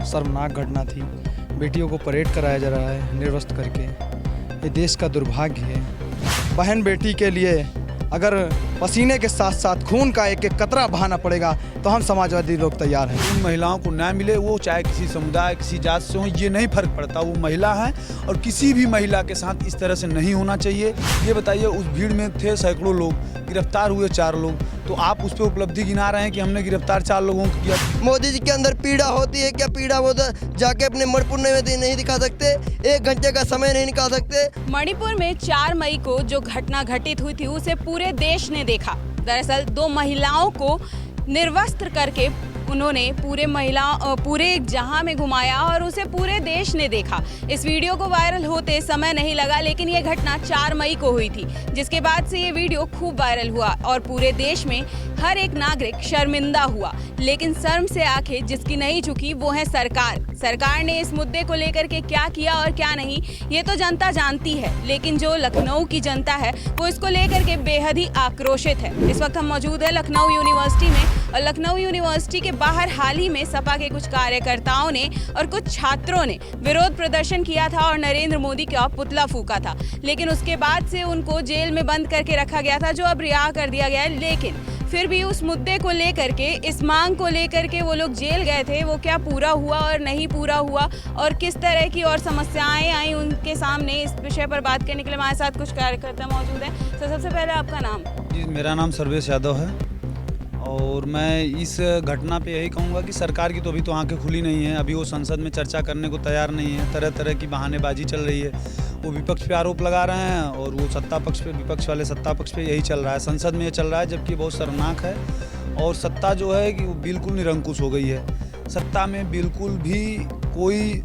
शर्मनाक घटना थी। बेटियों को परेड कराया जा रहा है निर्वस्त्र करके। ये देश का दुर्भाग्य है। बहन बेटी के लिए अगर पसीने के साथ साथ खून का एक एक कतरा बहाना पड़ेगा तो हम समाजवादी लोग तैयार हैं। उन महिलाओं को न्याय मिले, वो चाहे किसी समुदाय किसी जात से हो, ये नहीं फर्क पड़ता, वो महिला है और किसी भी महिला के साथ इस तरह से नहीं होना चाहिए। ये बताइए, उस भीड़ में थे सैकड़ों लोग, गिरफ्तार हुए 4 लोग, तो आप उस पर उपलब्धि गिना रहे हैं कि हमने गिरफ्तार 4 लोगों को किया। मोदी जी के अंदर पीड़ा होती है क्या? पीड़ा वो जाके अपने मणिपुर में नहीं दिखा सकते? 1 घंटे का समय नहीं निकाल सकते? मणिपुर में 4 मई को जो घटना घटित हुई थी उसे पूरे देश ने देखा। दरअसल 2 महिलाओं को निर्वस्त्र करके उन्होंने पूरे जहां में घुमाया और उसे पूरे देश ने देखा। इस वीडियो को वायरल होते समय नहीं लगा, लेकिन ये घटना 4 मई को हुई थी, जिसके बाद से ये वीडियो खूब वायरल हुआ और पूरे देश में हर एक नागरिक शर्मिंदा हुआ। लेकिन शर्म से आंखें जिसकी नहीं झुकी वो है सरकार। सरकार ने इस मुद्दे को लेकर के क्या किया और क्या नहीं ये तो जनता जानती है, लेकिन जो लखनऊ की जनता है वो इसको लेकर के बेहद ही आक्रोशित है। इस वक्त हम मौजूद है लखनऊ यूनिवर्सिटी में और लखनऊ यूनिवर्सिटी के बाहर हाल ही में सपा के कुछ कार्यकर्ताओं ने और कुछ छात्रों ने विरोध प्रदर्शन किया था और नरेंद्र मोदी का पुतला फूका था। लेकिन उसके बाद से उनको जेल में बंद करके रखा गया था, जो अब रिहा कर दिया गया है। लेकिन फिर भी उस मुद्दे को लेकर के, इस मांग को लेकर के वो लोग जेल गए थे, वो क्या पूरा हुआ और नहीं पूरा हुआ और किस तरह की और समस्याएं आई उनके सामने, इस विषय पर बात करने के लिए हमारे साथ कुछ कार्यकर्ता मौजूद हैं। तो सबसे पहले आपका नाम? जी, मेरा नाम सर्वेश यादव है और मैं इस घटना पे यही कहूँगा कि सरकार की तो अभी तो आंखें खुली नहीं है। अभी वो संसद में चर्चा करने को तैयार नहीं है। तरह तरह की बहानेबाजी चल रही है। वो विपक्ष पे आरोप लगा रहे हैं और वो सत्ता पक्ष पे, विपक्ष वाले सत्ता पक्ष पे यही चल रहा है, संसद में ये चल रहा है, जबकि बहुत शर्मनाक है। और सत्ता जो है कि वो बिल्कुल निरंकुश हो गई है। सत्ता में बिल्कुल भी कोई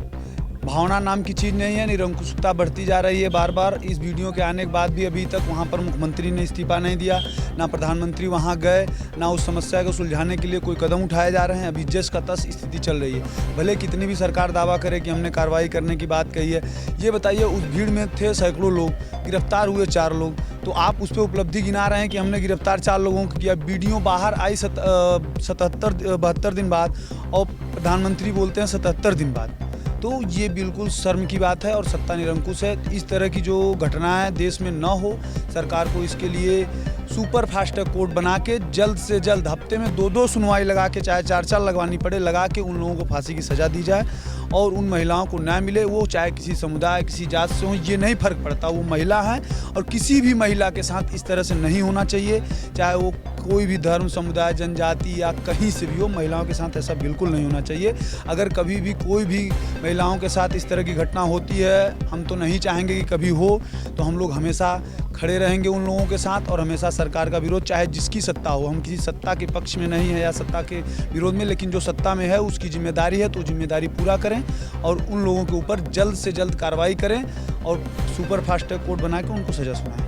भावना नाम की चीज़ नहीं है। निरंकुशता बढ़ती जा रही है बार बार। इस वीडियो के आने के बाद भी अभी तक वहाँ पर मुख्यमंत्री ने इस्तीफा नहीं दिया, ना प्रधानमंत्री वहाँ गए, ना उस समस्या को सुलझाने के लिए कोई कदम उठाए जा रहे हैं। अभी जस का तस स्थिति चल रही है। भले कितनी भी सरकार दावा करे कि हमने कार्रवाई करने की बात कही है। ये बताइए, उस भीड़ में थे सैकड़ों लोग, गिरफ्तार हुए 4 लोग, तो आप उस पर उपलब्धि गिना रहे हैं कि हमने गिरफ्तार 4 लोगों को किया। वीडियो बाहर आई 72 दिन बाद और प्रधानमंत्री बोलते हैं 77 दिन बाद। तो ये बिल्कुल शर्म की बात है और सत्ता निरंकुश है। इस तरह की जो घटनाएं देश में न हो, सरकार को इसके लिए सुपर फास्ट कोर्ट बना के जल्द से जल्द हफ्ते में 2-2 सुनवाई लगा के, चाहे 4-4 लगवानी पड़े, लगा के उन लोगों को फांसी की सज़ा दी जाए और उन महिलाओं को न्याय मिले। वो चाहे किसी समुदाय किसी जात से हो, ये नहीं फर्क पड़ता, वो महिला है और किसी भी महिला के साथ इस तरह से नहीं होना चाहिए। चाहे वो कोई भी धर्म, समुदाय, जनजाति या कहीं से भी हो, महिलाओं के साथ ऐसा बिल्कुल नहीं होना चाहिए। अगर कभी भी कोई भी महिलाओं के साथ इस तरह की घटना होती है, हम तो नहीं चाहेंगे कि कभी हो, तो हम लोग हमेशा खड़े रहेंगे उन लोगों के साथ और हमेशा सरकार का विरोध, चाहे जिसकी सत्ता हो। हम किसी सत्ता के पक्ष में नहीं है या सत्ता के विरोध में, लेकिन जो सत्ता में है उसकी जिम्मेदारी है तो जिम्मेदारी पूरा करें और उन लोगों के ऊपर जल्द से जल्द कार्रवाई करें और सुपर फास्ट कोर्ट बना के उनको सजा सुनाएं।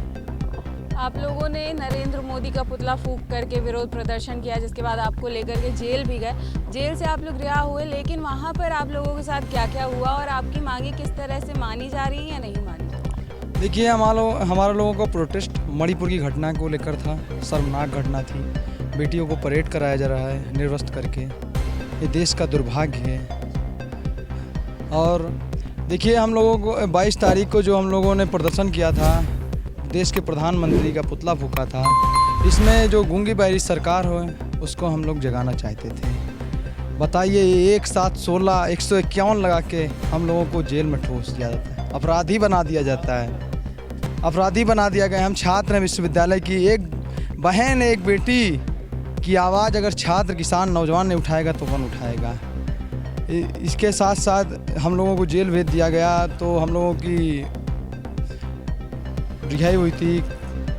आप लोगों ने नरेंद्र मोदी का पुतला फूंक करके विरोध प्रदर्शन किया, जिसके बाद आपको लेकर के जेल भी गए। जेल से आप लोग रिहा हुए, लेकिन वहाँ पर आप लोगों के साथ क्या क्या हुआ और आपकी मांगे किस तरह से मानी जा रही है या नहीं मानी? देखिए, हमारे लोगों का प्रोटेस्ट मणिपुर की घटना को लेकर था। शर्मनाक घटना थी। बेटियों को परेड कराया जा रहा है निर्वस्त्र करके। ये देश का दुर्भाग्य है। और देखिए, हम लोगों को 22 तारीख को जो हम लोगों ने प्रदर्शन किया था, देश के प्रधानमंत्री का पुतला फूका था, इसमें जो गूंगी बहरी सरकार हो उसको हम लोग जगाना चाहते थे। बताइए, एक साथ 151 लगा के हम लोगों को जेल में ठोस दिया जाता है, अपराधी बना दिया जाता है, अपराधी बना दिया गया। हम छात्र हैं विश्वविद्यालय की, एक बहन एक बेटी की आवाज़ अगर छात्र, किसान, नौजवान ने उठाएगा तो कौन उठाएगा। इसके साथ साथ हम लोगों को जेल भेज दिया गया। तो हम लोगों की रिहाई हुई थी,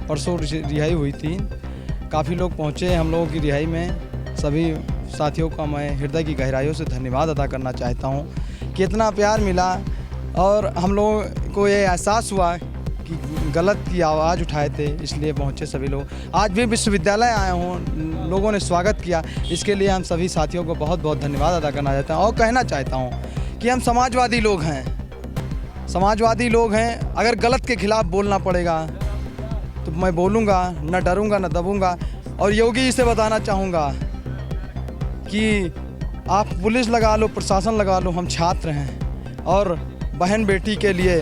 परसों रिहाई हुई थी। काफ़ी लोग पहुँचे हम लोगों की रिहाई में। सभी साथियों का मैं हृदय की गहराइयों से धन्यवाद अदा करना चाहता हूँ कि इतना प्यार मिला और हम लोगों को ये एहसास हुआ कि गलत की आवाज़ उठाए थे, इसलिए पहुँचे सभी लोग। आज भी विश्वविद्यालय आए हों, लोगों ने स्वागत किया, इसके लिए हम सभी साथियों को बहुत बहुत धन्यवाद अदा करना चाहता हूँ। और कहना चाहता हूँ कि हम समाजवादी लोग हैं, समाजवादी लोग हैं। अगर गलत के खिलाफ बोलना पड़ेगा तो मैं बोलूँगा, न डरूँगा न दबूँगा। और योगी जी से बताना चाहूँगा कि आप पुलिस लगा लो, प्रशासन लगा लो, हम छात्र हैं और बहन बेटी के लिए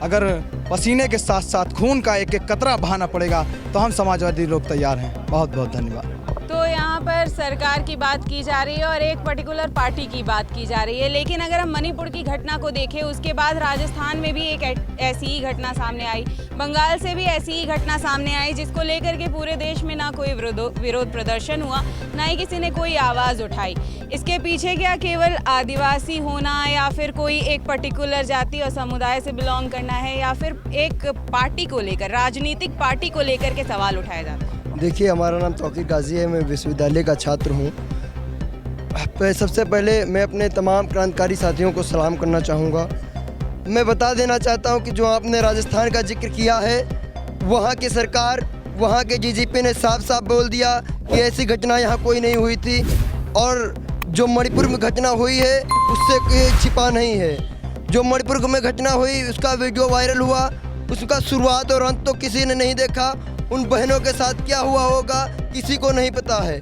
अगर पसीने के साथ साथ खून का एक एक कतरा बहाना पड़ेगा तो हम समाजवादी लोग तैयार हैं। बहुत बहुत धन्यवाद। तो यहाँ पर सरकार की बात की जा रही है और एक पर्टिकुलर पार्टी की बात की जा रही है, लेकिन अगर हम मणिपुर की घटना को देखें उसके बाद राजस्थान में भी एक ऐसी ही घटना सामने आई, बंगाल से भी ऐसी ही घटना सामने आई, जिसको लेकर के पूरे देश में ना कोई विरोध प्रदर्शन हुआ, ना ही किसी ने कोई आवाज़ उठाई। इसके पीछे क्या केवल आदिवासी होना या फिर कोई एक पर्टिकुलर जाति और समुदाय से बिलोंग करना है, या फिर एक पार्टी को लेकर, राजनीतिक पार्टी को लेकर के सवाल उठाया जाता है? देखिए, हमारा नाम तौकीर गाजी है, मैं विश्वविद्यालय का छात्र हूँ। सबसे पहले मैं अपने तमाम क्रांतिकारी साथियों को सलाम करना चाहूँगा। मैं बता देना चाहता हूँ कि जो आपने राजस्थान का जिक्र किया है, वहाँ की सरकार, वहाँ के डीजीपी ने साफ साफ बोल दिया कि ऐसी घटना यहाँ कोई नहीं हुई थी, और जो मणिपुर में घटना हुई है उससे कोई छिपा नहीं है। जो मणिपुर में घटना हुई उसका वीडियो वायरल हुआ, उसका शुरुआत और अंत तो किसी ने नहीं देखा। उन बहनों के साथ क्या हुआ होगा किसी को नहीं पता है।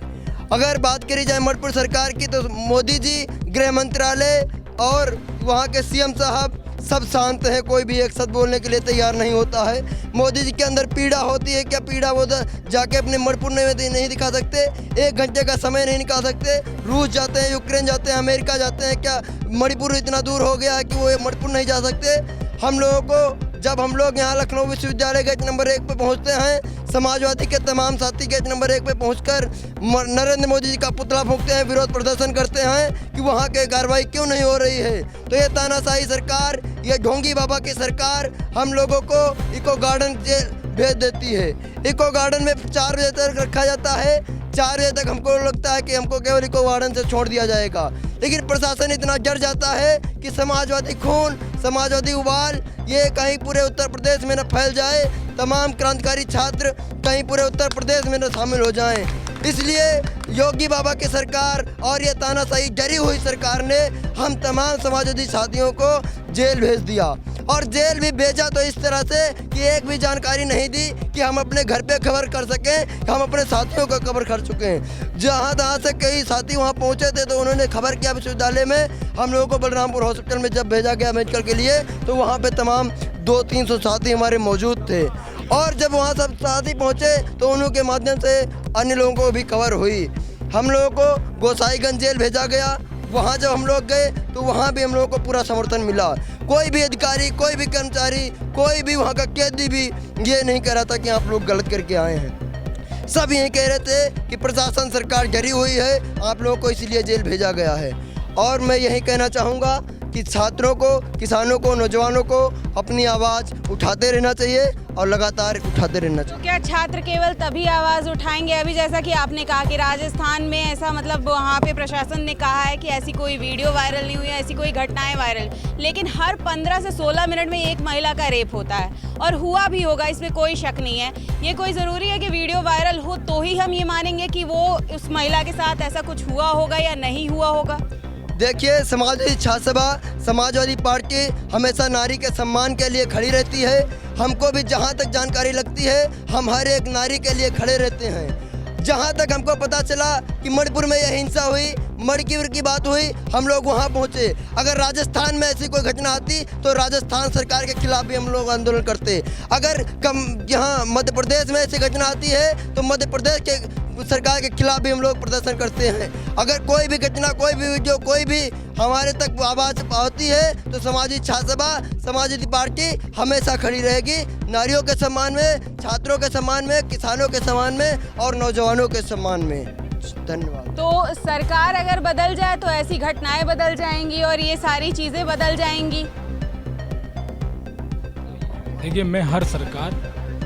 अगर बात करी जाए मणिपुर सरकार की तो मोदी जी, गृह मंत्रालय और वहाँ के सीएम साहब सब शांत हैं, कोई भी एक शब्द बोलने के लिए तैयार नहीं होता है। मोदी जी के अंदर पीड़ा होती है, क्या पीड़ा वो जाके अपने मणिपुर में नहीं दिखा सकते? 1 घंटे का समय नहीं निकाल सकते? रूस जाते हैं, यूक्रेन जाते हैं, अमेरिका जाते हैं, क्या मणिपुर इतना दूर हो गया है कि वो मणिपुर नहीं जा सकते? हम लोगों को, जब हम लोग यहाँ लखनऊ विश्वविद्यालय गेट नंबर 1 पे पहुँचते हैं, समाजवादी के तमाम साथी गेट नंबर 1 पे पहुंचकर नरेंद्र मोदी जी का पुतला फूंकते हैं, विरोध प्रदर्शन करते हैं कि वहाँ के कार्रवाई क्यों नहीं हो रही है। तो ये तानाशाही सरकार, ये ढोंगी बाबा की सरकार हम लोगों को इको गार्डन भेज देती है। इको गार्डन में 4 बजे तक रखा जाता है। 4 बजे तक हमको लगता है कि हमको केवल इको गार्डन से छोड़ दिया जाएगा, लेकिन प्रशासन इतना डर जाता है कि समाजवादी खून, समाजवादी उबाल ये कहीं पूरे उत्तर प्रदेश में न फैल जाए, तमाम क्रांतिकारी छात्र कहीं पूरे उत्तर प्रदेश में न शामिल हो जाएं। इसलिए योगी बाबा की सरकार और ये तानाशाही डरी हुई सरकार ने हम तमाम समाजवादी साथियों को जेल भेज दिया, और जेल भी भेजा तो इस तरह से कि एक भी जानकारी नहीं दी कि हम अपने घर पे खबर कर सकें कि हम अपने साथियों को खबर कर चुके हैं। जहाँ तहाँ से कई साथी वहाँ पहुँचे थे तो उन्होंने खबर किया विश्वविद्यालय में। हम लोगों को बलरामपुर हॉस्पिटल में जब भेजा गया मेडिकल के लिए तो वहाँ पे तमाम 200-300 साथी हमारे मौजूद थे, और जब वहाँ सब साथी पहुँचे तो उन्हों के माध्यम से अन्य लोगों को भी खबर हुई। हम लोगों को गोसाईगंज जेल भेजा गया। वहाँ जब हम लोग गए तो वहाँ भी हम लोगों को पूरा समर्थन मिला। कोई भी अधिकारी, कोई भी कर्मचारी, कोई भी वहाँ का कैदी भी ये नहीं कह रहा था कि आप लोग गलत करके आए हैं। सब यही कह रहे थे कि प्रशासन, सरकार डरी हुई है, आप लोगों को इसीलिए जेल भेजा गया है। और मैं यही कहना चाहूँगा कि छात्रों को, किसानों को, नौजवानों को अपनी आवाज़ उठाते रहना चाहिए और लगातार उठाते रहना चाहिए। तो क्या छात्र केवल तभी आवाज़ उठाएंगे? अभी जैसा कि आपने कहा कि राजस्थान में ऐसा, मतलब वहाँ पे प्रशासन ने कहा है कि ऐसी कोई वीडियो वायरल नहीं हुई है, ऐसी कोई घटनाएं वायरल, लेकिन हर 15 से 16 मिनट में एक महिला का रेप होता है और हुआ भी होगा, इसमें कोई शक नहीं है। ये कोई ज़रूरी है कि वीडियो वायरल हो तो ही हम ये मानेंगे कि वो उस महिला के साथ ऐसा कुछ हुआ होगा या नहीं हुआ होगा? देखिए, समाजवादी छात्र सभा, समाजवादी पार्टी हमेशा नारी के सम्मान के लिए खड़ी रहती है। हमको भी जहाँ तक जानकारी लगती है हम हर एक नारी के लिए खड़े रहते हैं। जहाँ तक हमको पता चला कि मणिपुर में यह हिंसा हुई, मणिपुर की बात हुई, हम लोग वहाँ पहुँचे। अगर राजस्थान में ऐसी कोई घटना आती तो राजस्थान सरकार के खिलाफ भी हम लोग आंदोलन करते। अगर यहाँ मध्य प्रदेश में ऐसी घटना आती है तो मध्य प्रदेश के सरकार के खिलाफ भी हम लोग प्रदर्शन करते हैं। अगर कोई भी घटना, कोई भी वीडियो, कोई भी हमारे तक आवाज़ पहुँचती है तो समाजवादी छात्र सभा, समाजवादी पार्टी हमेशा खड़ी रहेगी, नारियों के सम्मान में, छात्रों के सम्मान में, किसानों के सम्मान में और नौजवानों के सम्मान में। धन्यवाद। तो सरकार अगर बदल जाए तो ऐसी घटनाएं बदल जाएंगी और ये सारी चीज़ें बदल जाएंगी। देखिए, मैं हर सरकार,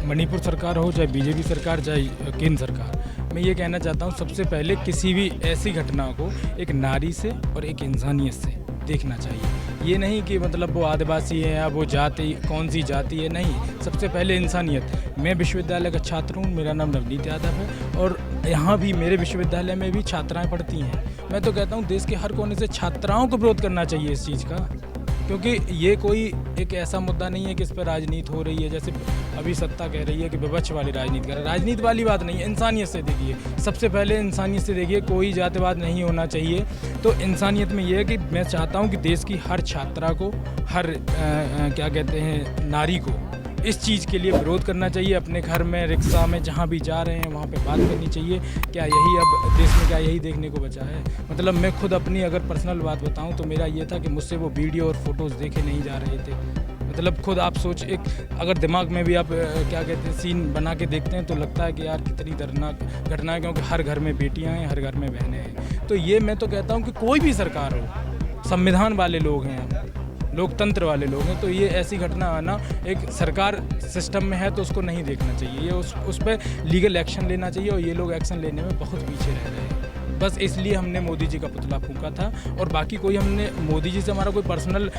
मणिपुर सरकार हो चाहे बीजेपी सरकार, चाहे केंद्र सरकार, मैं ये कहना चाहता हूँ सबसे पहले किसी भी ऐसी घटना को एक नारी से और एक इंसानियत से देखना चाहिए। ये नहीं कि मतलब वो आदिवासी है या वो जाति, कौन सी जाति है, नहीं, सबसे पहले इंसानियत। मैं विश्वविद्यालय का छात्र हूँ, मेरा नाम नवनीत यादव है और यहाँ भी मेरे विश्वविद्यालय में भी छात्राएँ पढ़ती हैं। मैं तो कहता हूँ देश के हर कोने से छात्राओं को विरोध करना चाहिए इस चीज़ का क्योंकि ये कोई एक ऐसा मुद्दा नहीं है कि इस पर राजनीति हो रही है, जैसे अभी सत्ता कह रही है कि विपक्ष वाली राजनीति कर रहा है। राजनीति वाली बात नहीं है, इंसानियत से देखिए, सबसे पहले इंसानियत से देखिए, कोई जातिवाद नहीं होना चाहिए। तो इंसानियत में ये है कि मैं चाहता हूँ कि देश की हर छात्रा को, हर क्या कहते हैं, नारी को इस चीज़ के लिए विरोध करना चाहिए। अपने घर में, रिक्शा में, जहाँ भी जा रहे हैं वहाँ पे बात करनी चाहिए। क्या यही अब देश में क्या यही देखने को बचा है? मतलब मैं खुद अपनी अगर पर्सनल बात बताऊँ तो मेरा ये था कि मुझसे वो वीडियो और फोटोज़ देखे नहीं जा रहे थे। मतलब खुद आप सोच, एक अगर दिमाग में भी आप क्या कहते हैं सीन बना के देखते हैं तो लगता है कि यार कितनी दर्दनाक घटना है, क्योंकि हर घर में बेटियाँ हैं, हर घर में बहनें हैं। तो ये मैं तो कहता हूँ कि कोई भी सरकार हो, संविधान वाले लोग हैं, लोकतंत्र वाले लोग हैं, तो ये ऐसी घटना आना, एक सरकार सिस्टम में है तो उसको नहीं देखना चाहिए। ये उस पर लीगल एक्शन लेना चाहिए, और ये लोग एक्शन लेने में बहुत पीछे रह रहे हैं। बस इसलिए हमने मोदी जी का पुतला फूंका था, और बाकी कोई हमने मोदी जी से हमारा कोई पर्सनल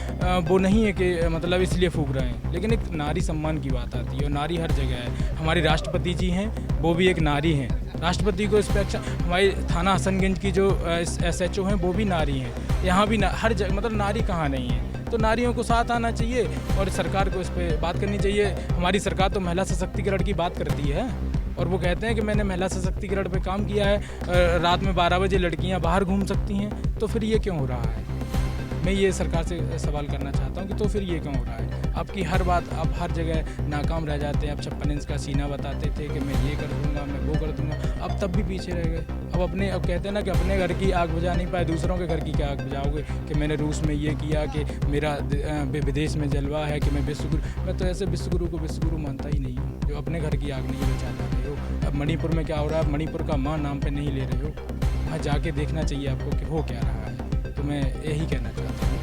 वो नहीं है कि मतलब इसलिए फूंक रहे हैं। लेकिन एक नारी सम्मान की बात आती है, और नारी हर जगह है। हमारी राष्ट्रपति जी हैं, वो भी एक नारी हैं। राष्ट्रपति को इस पर एक्शन, हमारी थाना हसनगंज की जो SHO हैं वो भी नारी हैं। यहाँ भी हर जगह, मतलब नारी कहाँ नहीं है। तो नारियों को साथ आना चाहिए, और सरकार को इस पर बात करनी चाहिए। हमारी सरकार तो महिला सशक्तिकरण की बात करती है, और वो कहते हैं कि मैंने महिला सशक्तिकरण पे काम किया है, रात में 12 बजे लड़कियां बाहर घूम सकती हैं। तो फिर ये क्यों हो रहा है? मैं ये सरकार से सवाल करना चाहता हूँ कि तो फिर ये क्यों हो रहा है? आपकी हर बात आप हर जगह नाकाम रह जाते हैं। आप 56 इंच का सीना बताते थे कि मैं ये कर दूंगा, मैं वो कर दूंगा, अब तब भी पीछे रह गए। अब कहते हैं ना कि अपने घर की आग बुझा नहीं पाए, दूसरों के घर की क्या आग बुझाओगे? कि मैंने रूस में ये किया, कि मेरा विदेश में जलवा है, कि मैं विश्वगुरु। मैं तो ऐसे विश्वगुरु को विश्वगुरु मानता ही नहीं हूँ जो अपने घर की आग नहीं बुझा पा रहे हो। अब मणिपुर में क्या हो रहा है, मणिपुर का माँ नाम पे नहीं ले रहे हो, वहाँ जाके देखना चाहिए आपको कि हो क्या रहा है। तो मैं यही कहना चाहता हूँ।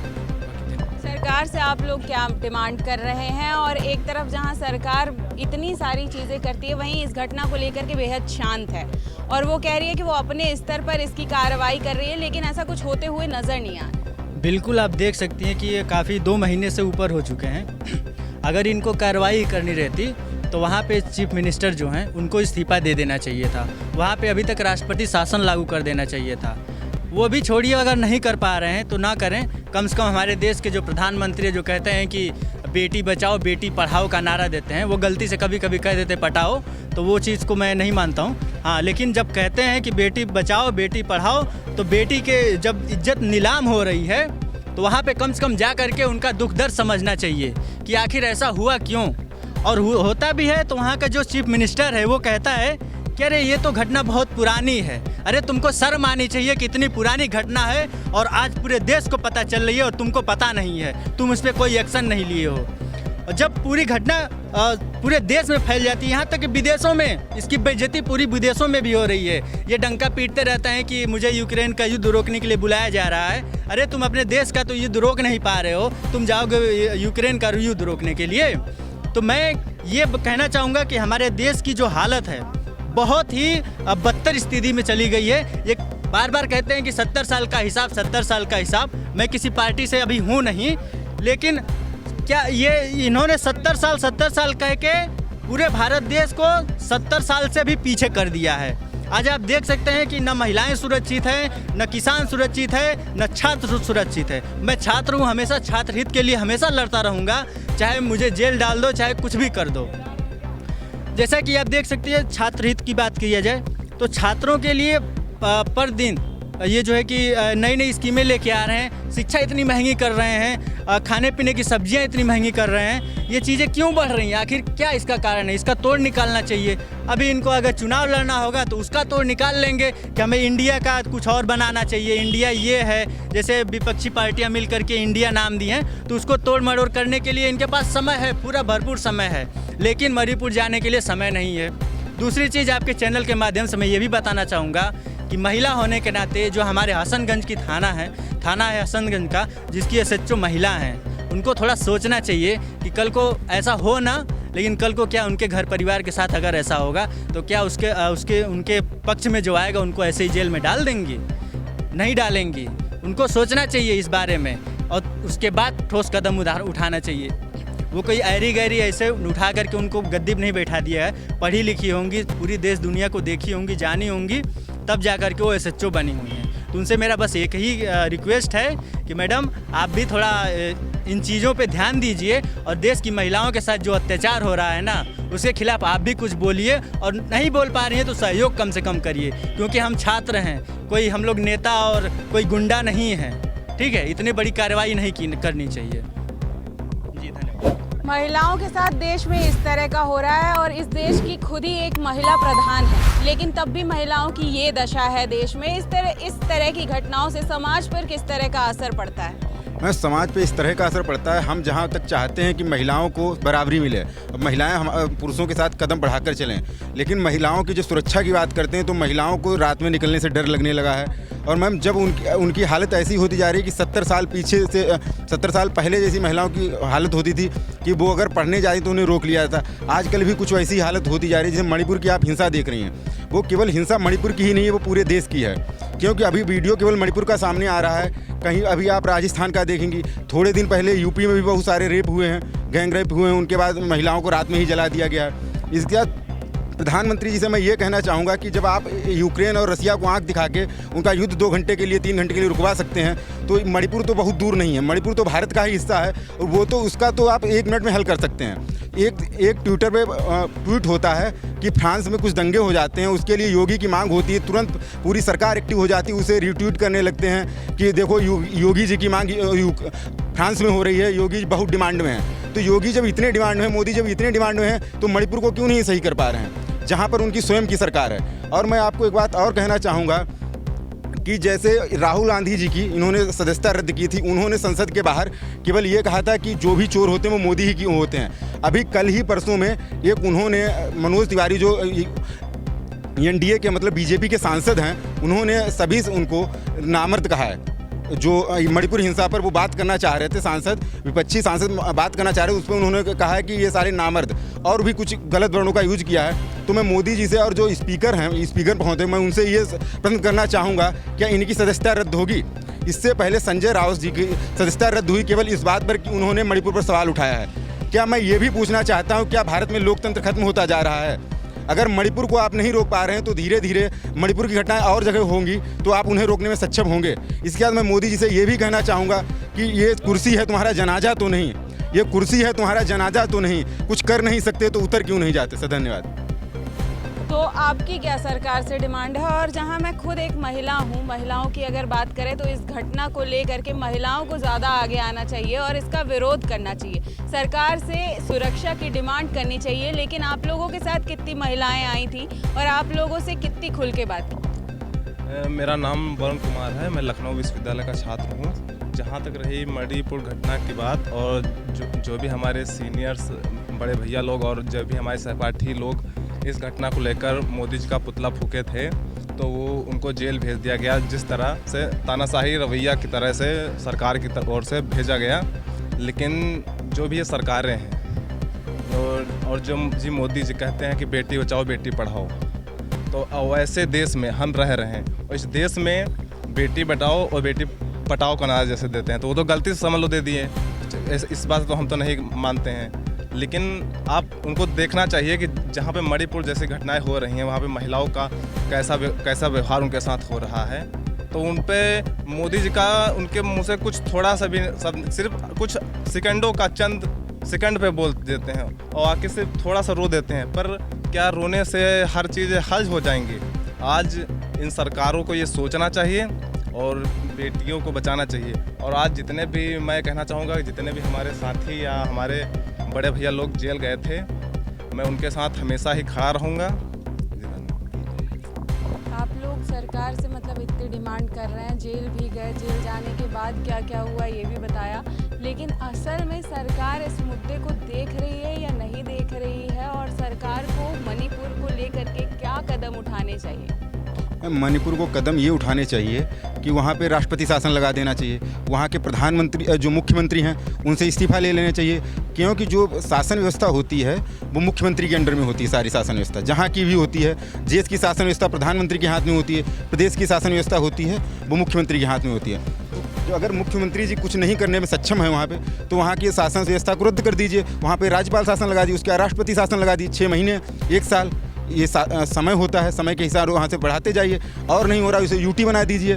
सरकार से आप लोग क्या डिमांड कर रहे हैं? और एक तरफ जहां सरकार इतनी सारी चीज़ें करती है, वहीं इस घटना को लेकर के बेहद शांत है, और वो कह रही है कि वो अपने स्तर पर इसकी कार्रवाई कर रही है, लेकिन ऐसा कुछ होते हुए नज़र नहीं आ रहा। बिल्कुल, आप देख सकती हैं कि ये काफ़ी 2 महीने से ऊपर हो चुके हैं। अगर इनको कार्रवाई करनी रहती तो वहाँ पे चीफ मिनिस्टर जो हैं उनको इस्तीफा दे देना चाहिए था। वहाँ पे अभी तक राष्ट्रपति शासन लागू कर देना चाहिए था। वो भी छोड़िए, अगर नहीं कर पा रहे हैं तो ना करें। कम से कम हमारे देश के जो प्रधानमंत्री जो कहते हैं कि बेटी बचाओ बेटी पढ़ाओ का नारा देते हैं, वो गलती से कभी कभी कह देते पढ़ाओ, तो वो चीज़ को मैं नहीं मानता हूँ। हाँ, लेकिन जब कहते हैं कि बेटी बचाओ बेटी पढ़ाओ, तो बेटी के जब इज्जत नीलाम हो रही है तो वहाँ पे कम से कम जा करके उनका दुख दर्द समझना चाहिए कि आखिर ऐसा हुआ क्यों। और होता भी है तो वहाँ का जो चीफ मिनिस्टर है वो कहता है कि अरे ये तो घटना बहुत पुरानी है। अरे तुमको शर्म आनी चाहिए कि इतनी पुरानी घटना है और आज पूरे देश को पता चल रही है और तुमको पता नहीं है, तुम इस पर कोई एक्शन नहीं लिए हो। और जब पूरी घटना पूरे देश में फैल जाती है, यहाँ तक कि विदेशों में इसकी बेइज्जती पूरी विदेशों में भी हो रही है। ये डंका पीटते रहते हैं कि मुझे यूक्रेन का युद्ध रोकने के लिए बुलाया जा रहा है। अरे तुम अपने देश का तो युद्ध रोक नहीं पा रहे हो, तुम जाओगे यूक्रेन का युद्ध रोकने के लिए। तो मैं ये कहना चाहूँगा कि हमारे देश की जो हालत है बहुत ही बदतर स्थिति में चली गई है। ये बार बार कहते हैं कि 70 साल का हिसाब 70 साल का हिसाब। मैं किसी पार्टी से अभी हूँ नहीं, लेकिन क्या ये इन्होंने 70 साल कह के पूरे भारत देश को 70 साल से भी पीछे कर दिया है। आज आप देख सकते हैं कि न महिलाएं सुरक्षित हैं, न किसान सुरक्षित है, न छात्र सुरक्षित है। मैं छात्र हूँ, हमेशा छात्र हित के लिए हमेशा लड़ता रहूँगा, चाहे मुझे जेल डाल दो, चाहे कुछ भी कर दो। जैसा कि आप देख सकते हैं, छात्र हित की बात किया जाए तो छात्रों के लिए पर दिन ये जो है कि नई नई स्कीमें लेके आ रहे हैं। शिक्षा इतनी महंगी कर रहे हैं, खाने पीने की सब्जियां इतनी महंगी कर रहे हैं। ये चीज़ें क्यों बढ़ रही हैं? आखिर क्या इसका कारण है? इसका तोड़ निकालना चाहिए। अभी इनको अगर चुनाव लड़ना होगा तो उसका तोड़ निकाल लेंगे कि हमें इंडिया का कुछ और बनाना चाहिए, इंडिया ये है। जैसे विपक्षी पार्टियां मिल करके इंडिया नाम दी हैं, तो उसको तोड़ मरोड़ करने के लिए इनके पास समय है, पूरा भरपूर समय है, लेकिन मणिपुर जाने के लिए समय नहीं है। दूसरी चीज़, आपके चैनल के माध्यम से मैं ये भी बताना चाहूँगा कि महिला होने के नाते जो हमारे हसनगंज की थाना है हसनगंज का, जिसकी SHO महिला हैं, उनको थोड़ा सोचना चाहिए कि कल को ऐसा हो ना, लेकिन कल को क्या उनके घर परिवार के साथ अगर ऐसा होगा तो क्या उनके पक्ष में जो आएगा उनको ऐसे ही जेल में डाल देंगी? नहीं डालेंगी। उनको सोचना चाहिए इस बारे में, और उसके बाद ठोस कदम उठाना चाहिए। वो कोई ऐरी गैरी ऐसे उठा करके उनको गद्दी नहीं बैठा दिया है। पढ़ी लिखी होंगी, पूरी देश दुनिया को देखी होंगी, जानी होंगी, तब जा कर के वो SHO बनी हुई हैं। तो उनसे मेरा बस एक ही रिक्वेस्ट है कि मैडम आप भी थोड़ा इन चीज़ों पे ध्यान दीजिए और देश की महिलाओं के साथ जो अत्याचार हो रहा है ना, उसके खिलाफ आप भी कुछ बोलिए, और नहीं बोल पा रही हैं तो सहयोग कम से कम करिए, क्योंकि हम छात्र हैं, कोई हम लोग नेता और कोई गुंडा नहीं है। ठीक है, इतनी बड़ी कार्रवाई नहीं करनी चाहिए। जी धन्यवाद। महिलाओं के साथ देश में इस तरह का हो रहा है और इस देश की खुद ही एक महिला प्रधान है, लेकिन तब भी महिलाओं की ये दशा है देश में। इस तरह की घटनाओं से समाज पर किस तरह का असर पड़ता है? मैं समाज पे इस तरह का असर पड़ता है, हम जहाँ तक चाहते हैं कि महिलाओं को बराबरी मिले, महिलाएं हम पुरुषों के साथ कदम बढ़ाकर चलें, लेकिन महिलाओं की जो सुरक्षा की बात करते हैं तो महिलाओं को रात में निकलने से डर लगने लगा है। और मैम जब उनकी हालत ऐसी होती जा रही है कि 70 साल पहले जैसी महिलाओं की हालत होती थी कि वो अगर पढ़ने जाती तो उन्हें रोक लिया जाता, आजकल भी कुछ वैसी हालत होती जा रही है। जैसे मणिपुर की आप हिंसा देख रही हैं, वो केवल हिंसा मणिपुर की ही नहीं है, वो पूरे देश की है, क्योंकि अभी वीडियो केवल मणिपुर का सामने आ रहा है। कहीं अभी आप राजस्थान का देखेंगी, थोड़े दिन पहले यूपी में भी बहुत सारे रेप हुए हैं, गैंग रेप हुए हैं, उनके बाद महिलाओं को रात में ही जला दिया गया है। इसके बाद प्रधानमंत्री जी से मैं ये कहना चाहूँगा कि जब आप यूक्रेन और रसिया को आंख दिखा के उनका युद्ध 2 घंटे के लिए 3 घंटे के लिए रुकवा सकते हैं, तो मणिपुर तो बहुत दूर नहीं है, मणिपुर तो भारत का ही हिस्सा है, और वो तो उसका तो आप 1 मिनट में हल कर सकते हैं। एक ट्विटर पे ट्वीट होता है कि फ्रांस में कुछ दंगे हो जाते हैं, उसके लिए योगी की मांग होती है, तुरंत पूरी सरकार एक्टिव हो जाती है, उसे रीट्वीट करने लगते हैं कि देखो योगी जी की मांग फ्रांस में हो रही है, योगी बहुत डिमांड में है। तो योगी जब इतने डिमांड में है, मोदी जब इतने डिमांड में है, तो मणिपुर को क्यों नहीं सही कर पा रहे हैं जहाँ पर उनकी स्वयं की सरकार है। और मैं आपको एक बात और कहना चाहूँगा कि जैसे राहुल गांधी जी की इन्होंने सदस्यता रद्द की थी, उन्होंने संसद के बाहर केवल ये कहा था कि जो भी चोर होते हैं वो मोदी ही क्यों होते हैं। अभी कल ही परसों में एक उन्होंने मनोज तिवारी जो एनडीए के मतलब बीजेपी के सांसद हैं, उन्होंने सभी उनको नामर्द कहा है। जो मणिपुर हिंसा पर वो बात करना चाह रहे थे, सांसद विपक्षी सांसद बात करना चाह रहे थे, उस पर उन्होंने कहा है कि ये सारे नामर्द, और भी कुछ गलत वर्णों का यूज किया है। तो मैं मोदी जी से और जो स्पीकर हैं, स्पीकर पहुँचे, मैं उनसे ये प्रश्न करना चाहूँगा, क्या इनकी सदस्यता रद्द होगी? इससे पहले संजय राउत जी की सदस्यता रद्द हुई केवल इस बात पर कि उन्होंने मणिपुर पर सवाल उठाया है। क्या मैं ये भी पूछना चाहता हूँ, क्या भारत में लोकतंत्र खत्म होता जा रहा है? अगर मणिपुर को आप नहीं रोक पा रहे हैं तो धीरे धीरे मणिपुर की घटनाएं और जगह होंगी, तो आप उन्हें रोकने में सक्षम होंगे। इसके बाद मैं मोदी जी से ये भी कहना चाहूँगा कि ये कुर्सी है तुम्हारा जनाजा तो नहीं, ये कुर्सी है तुम्हारा जनाजा तो नहीं, कुछ कर नहीं सकते तो उतर क्यों नहीं जाते? सर धन्यवाद। तो आपकी क्या सरकार से डिमांड है? और जहां मैं खुद एक महिला हूं, महिलाओं की अगर बात करें तो इस घटना को लेकर के महिलाओं को ज़्यादा आगे आना चाहिए और इसका विरोध करना चाहिए, सरकार से सुरक्षा की डिमांड करनी चाहिए। लेकिन आप लोगों के साथ कितनी महिलाएं आई थी और आप लोगों से कितनी खुल के बात की? मेरा नाम वरुण कुमार है, मैं लखनऊ विश्वविद्यालय का छात्र हूँ। जहाँ तक रही मणिपुर घटना की बात, और जो भी हमारे सीनियर्स बड़े भैया लोग और जो भी हमारे सहपाठी लोग इस घटना को लेकर मोदी जी का पुतला फूके थे, तो वो उनको जेल भेज दिया गया। जिस तरह से तानाशाही रवैया की तरह से सरकार की ओर से भेजा गया। लेकिन जो भी ये सरकारें हैं और जो जी मोदी जी कहते हैं कि बेटी बचाओ बेटी पढ़ाओ, तो वैसे देश में हम रह रहे हैं, और इस देश में बेटी बचाओ और बेटी पटाओ का नारा जैसे देते हैं, तो वो तो गलती से समझ लो दे दिए। इस बात तो हम तो नहीं मानते हैं, लेकिन आप उनको देखना चाहिए कि जहाँ पे मणिपुर जैसी घटनाएं हो रही हैं, वहाँ पे महिलाओं का कैसा व्यवहार उनके साथ हो रहा है। तो उन पे मोदी जी का उनके मुंह से कुछ थोड़ा सा भी सिर्फ कुछ सेकंडों का चंद सेकंड पे बोल देते हैं और आके सिर्फ थोड़ा सा रो देते हैं, पर क्या रोने से हर चीज़ हल हो जाएंगी? आज इन सरकारों को ये सोचना चाहिए और बेटियों को बचाना चाहिए। और आज जितने भी, मैं कहना चाहूँगा कि जितने भी हमारे साथी या हमारे बड़े भैया लोग जेल गए थे, मैं उनके साथ हमेशा ही खड़ा रहूँगा। आप लोग सरकार से मतलब इतनी डिमांड कर रहे हैं, जेल भी गए, जेल जाने के बाद क्या क्या हुआ ये भी बताया, लेकिन असल में सरकार इस मुद्दे को देख रही है या नहीं देख रही है? और सरकार को मणिपुर को लेकर के क्या कदम उठाने चाहिए? मणिपुर को कदम ये उठाने चाहिए कि वहाँ पे राष्ट्रपति शासन लगा देना चाहिए। वहाँ के प्रधानमंत्री जो मुख्यमंत्री हैं उनसे इस्तीफा ले लेना चाहिए, क्योंकि जो शासन व्यवस्था होती है वो मुख्यमंत्री के अंडर में होती है। सारी शासन व्यवस्था जहाँ की भी होती है, देश की शासन व्यवस्था प्रधानमंत्री के हाथ में होती है, प्रदेश की शासन व्यवस्था होती है वो मुख्यमंत्री के हाथ में होती है। तो अगर मुख्यमंत्री जी कुछ नहीं करने में सक्षम है वहाँ पे, तो वहाँ की शासन व्यवस्था को रद्द कर दीजिए, वहाँ पे राज्यपाल शासन लगा दीजिए, उसके राष्ट्रपति शासन लगा दीजिए। 6 महीने 1 साल ये समय होता है, समय के हिसाब वहाँ से बढ़ाते जाइए, और नहीं हो रहा उसे यूटी बना दीजिए।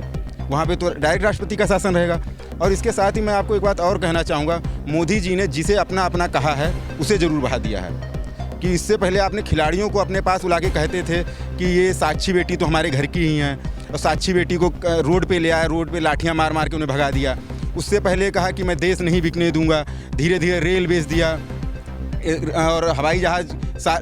वहाँ पे तो डायरेक्ट राष्ट्रपति का शासन रहेगा। और इसके साथ ही मैं आपको एक बात और कहना चाहूँगा, मोदी जी ने जिसे अपना अपना कहा है उसे ज़रूर बढ़ा दिया है। कि इससे पहले आपने खिलाड़ियों को अपने पास बुला के कहते थे कि ये साक्षी बेटी तो हमारे घर की ही हैं, और साक्षी बेटी को रोड पे ले आया, रोड पे लाठियाँ मार मार के उन्हें भगा दिया। उससे पहले कहा कि मैं देश नहीं बिकने दूंगा, धीरे धीरे रेल बेच दिया और हवाई जहाज़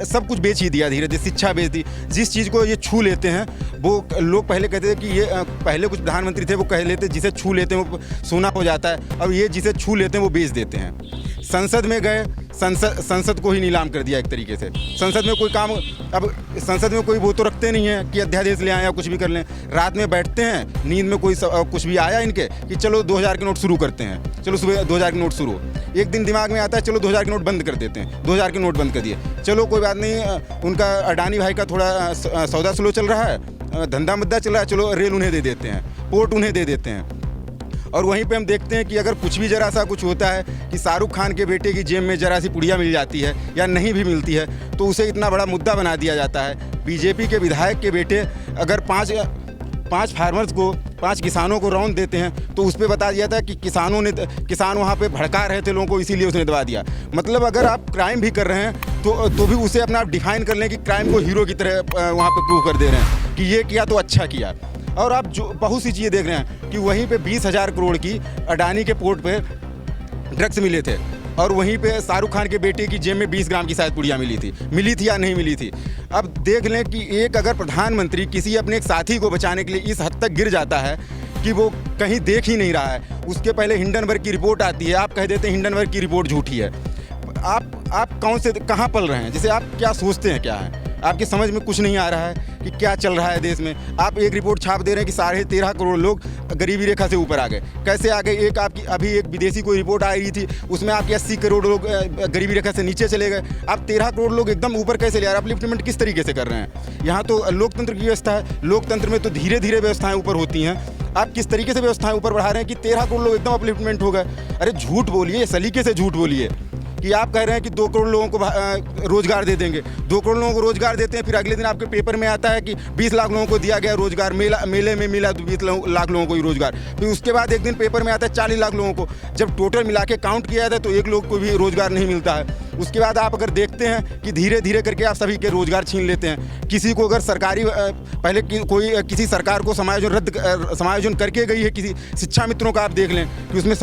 सब कुछ बेच ही दिया, धीरे धीरे शिक्षा बेच दी। जिस चीज़ को ये छू लेते हैं वो लोग पहले कहते थे कि ये पहले कुछ प्रधानमंत्री थे वो कह लेते जिसे छू लेते हैं वो सोना हो जाता है, और ये जिसे छू लेते हैं वो बेच देते हैं। संसद में गए, संसद को ही नीलाम कर दिया एक तरीके से। संसद में कोई काम, अब संसद में कोई वो तो रखते नहीं है कि अध्यादेश ले आएँ या कुछ भी कर लें। रात में बैठते हैं, नींद में कोई कुछ भी आया इनके कि चलो 2000 के नोट शुरू करते हैं, चलो सुबह 2000 के नोट शुरू। एक दिन दिमाग में आता है चलो 2000 के नोट बंद कर देते हैं, 2000 के नोट बंद कर दिए, चलो कोई बात नहीं। उनका अडानी भाई का थोड़ा सौदा स्लो चल रहा है, धंधा मुद्दा चल रहा है, चलो रेल उन्हें दे देते हैं, पोर्ट उन्हें दे देते हैं। और वहीं पे हम देखते हैं कि अगर कुछ भी ज़रा सा कुछ होता है कि शाहरुख खान के बेटे की जेब में ज़रा सी पुड़िया मिल जाती है या नहीं भी मिलती है तो उसे इतना बड़ा मुद्दा बना दिया जाता है। बीजेपी के विधायक के बेटे अगर पाँच फार्मर्स को, 5 किसानों को रौंद देते हैं तो उस पर बता दिया था कि किसान वहाँ पे भड़का रहे थे लोगों को, इसीलिए उसने दबा दिया। मतलब अगर आप क्राइम भी कर रहे हैं तो भी उसे अपना आप डिफाइन कर लें कि क्राइम को हीरो की तरह वहाँ पे प्रूव कर दे रहे हैं कि ये किया तो अच्छा किया। और आप जो बहुत सी चीज़ें देख रहे हैं कि वहीं पे 20,000 करोड़ की अडानी के पोर्ट पे ड्रग्स मिले थे, और वहीं पे शाहरुख खान के बेटे की जेब में 20 ग्राम की शायद पुड़िया मिली थी या नहीं मिली थी। अब देख लें कि एक अगर प्रधानमंत्री किसी अपने एक साथी को बचाने के लिए इस हद तक गिर जाता है कि वो कहीं देख ही नहीं रहा है। उसके पहले हिंडनबर्ग की रिपोर्ट आती है, आप कह देते हैं हिंडनबर्ग की रिपोर्ट झूठी है। आप कौन से कहाँ पल रहे हैं? जैसे आप क्या सोचते हैं क्या है? आपकी समझ में कुछ नहीं आ रहा है कि क्या चल रहा है देश में। आप एक रिपोर्ट छाप दे रहे हैं कि 13.5 करोड़ लोग गरीबी रेखा से ऊपर आ गए। कैसे आ गए? एक आपकी अभी एक विदेशी कोई रिपोर्ट आ रही थी, उसमें आपके 80 करोड़ लोग गरीबी रेखा से नीचे चले गए। आप 13 करोड़ लोग एकदम ऊपर कैसे ले आ रहे हैं? अपलिफ्टमेंट किस तरीके से कर रहे हैं? यहाँ तो लोकतंत्र की व्यवस्था है, लोकतंत्र में तो धीरे धीरे व्यवस्थाएँ ऊपर होती हैं। आप किस तरीके से व्यवस्थाएँ ऊपर बढ़ा रहे हैं कि 13 करोड़ लोग एकदम अपलिफ्टमेंट हो गए? अरे झूठ बोलिए, सलीके से झूठ बोलिए कि आप कह रहे हैं कि 2 करोड़ लोगों को रोजगार दे देंगे। 2 करोड़ लोगों को रोजगार देते हैं, फिर अगले दिन आपके पेपर में आता है कि 20 लाख लोगों को दिया गया रोजगार, मेले में मिला तो 20 लाख लोगों को ही रोजगार। फिर उसके बाद एक दिन पेपर में आता है 40 लाख लोगों को। जब टोटल मिला के काउंट किया जाता है तो 1 लोग को भी रोजगार नहीं मिलता है। उसके बाद आप अगर देखते हैं कि धीरे धीरे करके आप सभी के रोजगार छीन लेते हैं। किसी को अगर सरकारी पहले कोई किसी सरकार को समायोजन करके गई है, किसी शिक्षा मित्रों का आप देख लें कि उसमें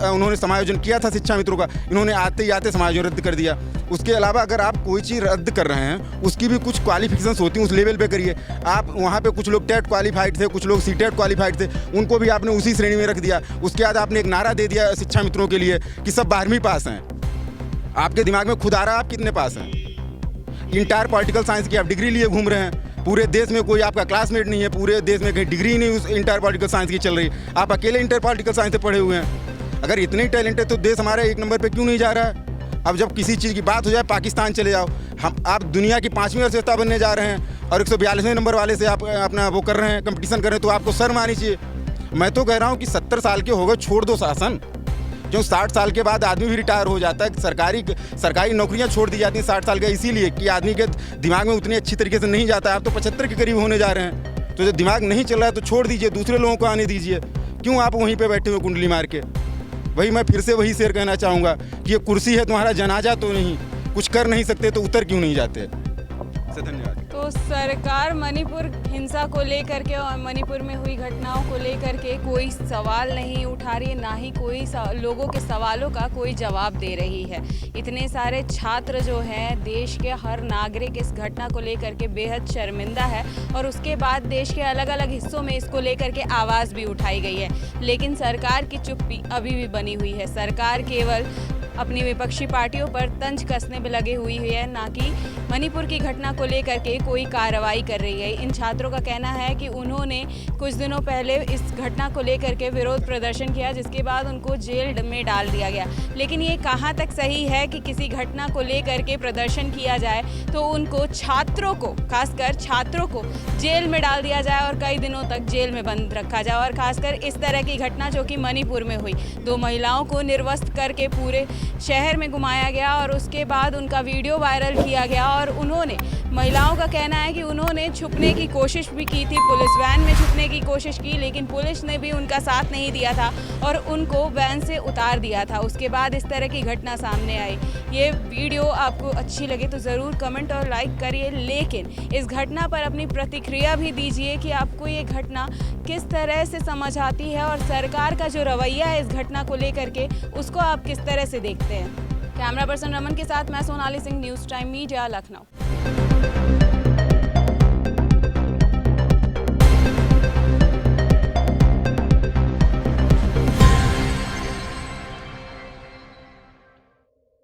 उन्होंने समायोजन किया था शिक्षा मित्रों का, इन्होंने आते समायोजन रद्द कर दिया। उसके अलावा अगर आप कोई चीज़ रद्द कर रहे हैं उसकी भी कुछ क्वालिफिकेशंस होती हैं, उस लेवल पे करिए। आप वहाँ पे कुछ लोग टेट क्वालिफाइड थे, कुछ लोग सीटेट क्वालिफाइड थे, उनको भी आपने उसी श्रेणी में रख दिया। उसके बाद आपने एक नारा दे दिया शिक्षा मित्रों के लिए कि सब 12वीं पास हैं। आपके दिमाग में खुद आ रहा है आप कितने पास हैं? इंटायर पॉलिटिकल साइंस की आप डिग्री लिए घूम रहे हैं, पूरे देश में कोई आपका क्लासमेट नहीं है, पूरे देश में कहीं डिग्री नहीं उस इंटायर पॉलिटिकल साइंस की चल रही, आप अकेले इंटायर पॉलिटिकल साइंस से पढ़े हुए हैं। अगर इतने ही टैलेंट है तो देश हमारे 1 नंबर पे क्यों नहीं जा रहा है? अब जब किसी चीज़ की बात हो जाए पाकिस्तान चले जाओ, आप दुनिया की 5वीं अर्थव्यवस्था बनने जा रहे हैं और 142वें नंबर वाले से आप अपना वो कर रहे हैं, कंपटीशन कर रहे हैं, तो आपको शर्म आनी चाहिए। मैं तो कह रहा हूँ कि 70 साल के हो गए, छोड़ दो शासन। जो 60 साल के बाद आदमी भी रिटायर हो जाता है, सरकारी नौकरियां छोड़ दी जाती हैं 60 साल का, इसीलिए कि आदमी के दिमाग में उतनी अच्छी तरीके से नहीं जाता है। आप तो 75 के करीब होने जा रहे हैं, तो जब दिमाग नहीं चल रहा है तो छोड़ दीजिए, दूसरे लोगों को आने दीजिए। क्यों आप वहीं पे बैठे हुए कुंडली मार के? वही मैं फिर से वही शेर कहना चाहूँगा कि ये कुर्सी है, तुम्हारा जनाजा तो नहीं, कुछ कर नहीं सकते तो उतर क्यों नहीं जाते? धन्यवाद। तो सरकार मणिपुर हिंसा को लेकर के और मणिपुर में हुई घटनाओं को लेकर के कोई सवाल नहीं उठा रही है, ना ही कोई लोगों के सवालों का कोई जवाब दे रही है। इतने सारे छात्र जो हैं, देश के हर नागरिक इस घटना को लेकर के बेहद शर्मिंदा है और उसके बाद देश के अलग अलग हिस्सों में इसको लेकर के आवाज़ भी उठाई गई है, लेकिन सरकार की चुप्पी अभी भी बनी हुई है। सरकार केवल अपनी विपक्षी पार्टियों पर तंज कसने में लगे हुई है, ना कि मणिपुर की घटना को लेकर के कोई कार्रवाई कर रही है। इन छात्रों का कहना है कि उन्होंने कुछ दिनों पहले इस घटना को लेकर के विरोध प्रदर्शन किया, जिसके बाद उनको जेल में डाल दिया गया। लेकिन ये कहाँ तक सही है कि किसी घटना को लेकर के प्रदर्शन किया जाए तो उनको छात्रों को, खासकर छात्रों को जेल में डाल दिया जाए और कई दिनों तक जेल में बंद रखा जाए। और खासकर इस तरह की घटना जो कि मणिपुर में हुई, 2 महिलाओं को निर्वस्त्र करके पूरे शहर में घुमाया गया और उसके बाद उनका वीडियो वायरल किया गया और उन्होंने महिलाओं का कहना है कि उन्होंने छुपने की कोशिश भी की थी, पुलिस वैन में छुपने की कोशिश की, लेकिन पुलिस ने भी उनका साथ नहीं दिया था और उनको वैन से उतार दिया था। उसके बाद इस तरह की घटना सामने आई। ये वीडियो आपको अच्छी लगे तो ज़रूर कमेंट और लाइक करिए, लेकिन इस घटना पर अपनी प्रतिक्रिया भी दीजिए कि आपको ये घटना किस तरह से समझ आती है और सरकार का जो रवैया है इस घटना को लेकर के उसको आप किस तरह से देखते हैं। कैमरा पर्सन रमन के साथ मैं Sonali Singh, news time media, Lucknow.